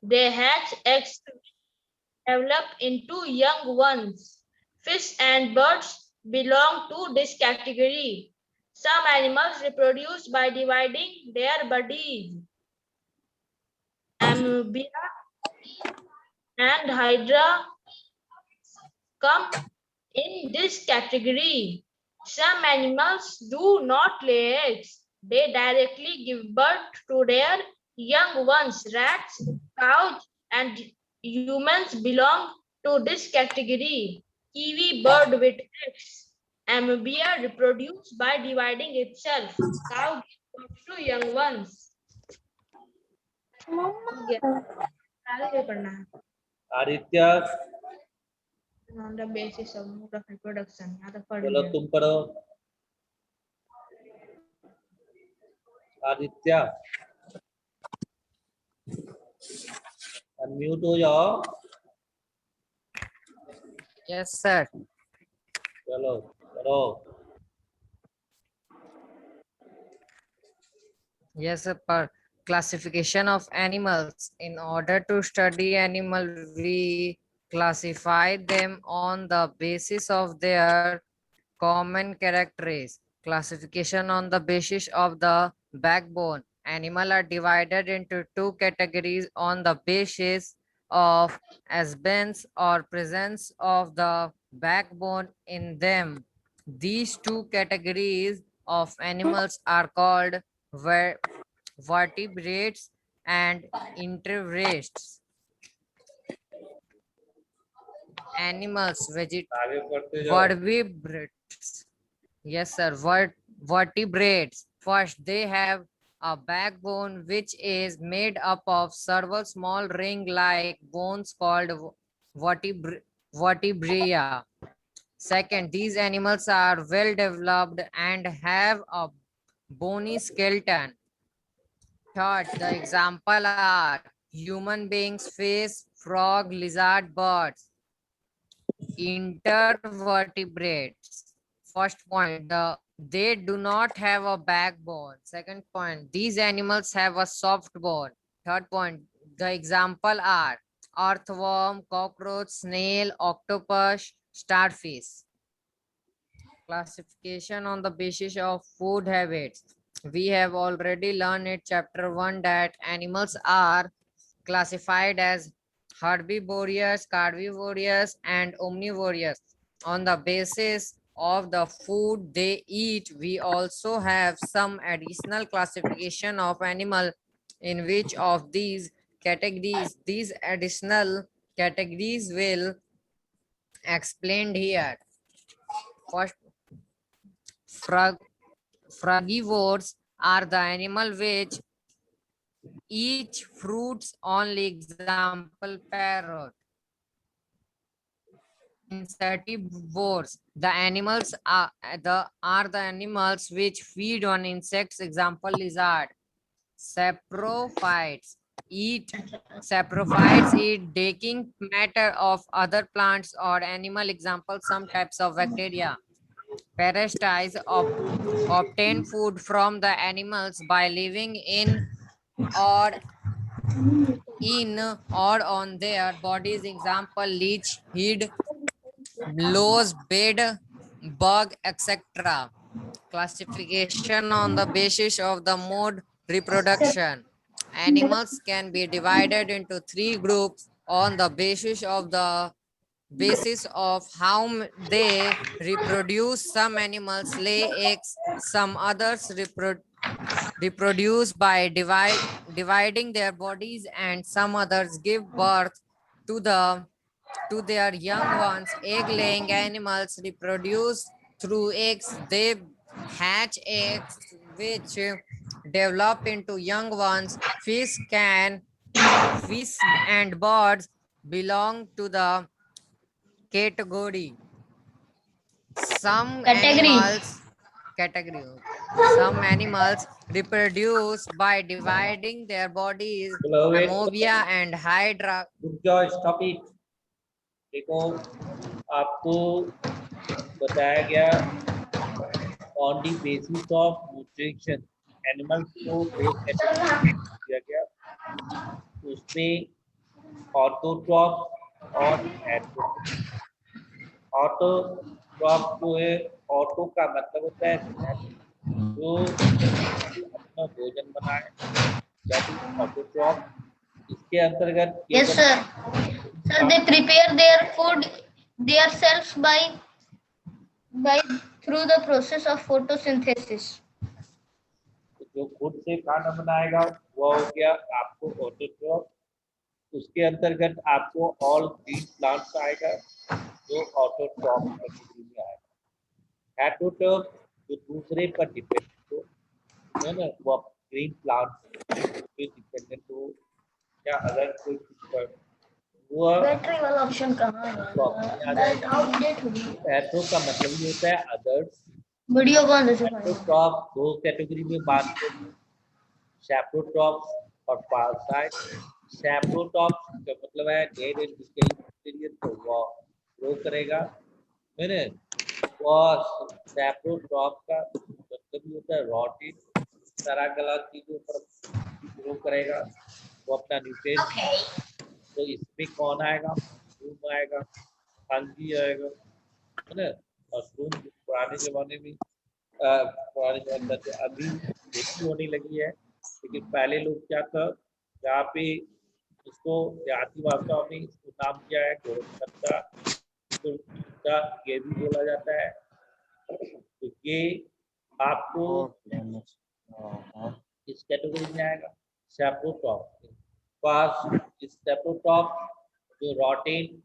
They hatch eggs to develop into young ones. Fish and birds belong to this category. Some animals reproduce by dividing their bodies. Amphibia and Hydra come in this category. Some animals do not lay eggs. They directly give birth to their young ones. Rats, cows, and humans belong to this category. Kiwi bird with eggs. Amphibia reproduce by dividing itself. Cow gives birth to young ones. हो गया आगे पढ़ना है Aditya on the basis of mode of reproduction. यहाँ तक पढ़ चलो लिया तुम पढ़ो आदित्य अनम्यूट हो जाओ Yes, sir. चलो पढ़ो Yes, sir. Classification of animals. In order to study animal, we classify them on the basis of their common characteristics. Classification on the basis of the backbone. Animals are divided into two categories on the basis of absence or presence of the backbone in them. These two categories of animals are called vertebrates and invertebrates. Animals, आगे पढ़ते जाओ vertebrates. Yes, sir. Vertebrates. First, they have a backbone which is made up of several small ring-like bones called vertebria. Second, these animals are well developed and have a bony skeleton. Third, the example are human beings, fish, frog, lizard, birds. Intervertebrates. First point, they do not have a backbone. Second point, these animals have a soft bone. Third point, the example are earthworm, cockroach, snail, octopus, starfish. Classification on the basis of food habits. We have already learned in chapter 1 that animals are classified as herbivorous, carnivorous, and omnivorous. On the basis of the food they eat, we also have some additional classification of animal in which of these categories. These additional categories will explained here. First, frugivores are the animal which eat fruits only, example parrot. Insectivores, the animals are the animals which feed on insects, example lizard. Saprophytes eat decaying matter of other plants or animal, example some types of bacteria. Parasites obtain food from the animals by living or or on their bodies, example leech, head, lows, bed, bug, etc. Classification on the basis of the mode reproduction. Animals can be divided into three groups on the basis of how they reproduce. Some animals lay eggs, some others reproduce by dividing their bodies, and some others give birth to their young ones. Egg-laying animals reproduce through eggs. They hatch eggs which develop into young ones. Fish and birds belong to the category. Some animals reproduce by dividing their bodies. Amphibia and Hydra. रुक जाओ stop it देखो आपको बताया गया on the basis of nutrition animals को दो category दिया गया उसमें ऑटोट्रॉफ और हेटेरोट्रॉफ। ऑटोट्रॉफ जो है, ऑटो का मतलब होता है जो अपना भोजन बनाए, दैट इज ऑटोट्रॉफ। इसके अंतर्गत Yes, केवल sir. Sir, they prepare their food themselves by through the process of photosynthesis. जो खुद से खाना बनाएगा वो हो गया आपको ऑटोट्रॉफ। उसके अंतर्गत आपको ऑल ग्रीन प्लांट्स आएगा जो ऑटोट्रॉफ कैटेगरी में आएगा। हेटेरोट्रॉफ जो दूसरे पर डिपेंड हो, है ना, वो ग्रीन प्लांट पे डिपेंडेंट हो या अगर कोई चीज पर वो बैटरी वाला ऑप्शन कहाँ आ जाएगा। आउटडेट हो गई हेटेरो का मतलब ये होता है अदर्स। वीडियो बंद है हेटेरोट्रॉफ दो कैटेगरी में बांटते हैं, सैप्रोट्रॉफ और पारासाइट। सैप्रोट्रॉफ का मतलब है डेड एंड डिकेइंग मटेरियल को वो ग्रो करेगा, है ना। और सैप्रोट्रॉफ का मतलब ये होता है रॉटेड तरह गलत चीजों पर ग्रो करेगा, वो अपना न्यूट्रिएंट। तो इसमें कौन आएगा? मशरूम आएगा, फंगी आएगा, है ना। मशरूम पुराने जमाने में पुराने जमाने में अभी खेती होने लगी है, लेकिन पहले लोग क्या था, जहाँ पे इसको देहाती भाषा में इसको नाम किया है गोरखपत्ता, तो ये भी बोला जाता है। तो ये आपको इस कैटेगरी में आएगा सैप्रोट्रॉफ। पास इस सैप्रोट्रॉफ जो रॉटेन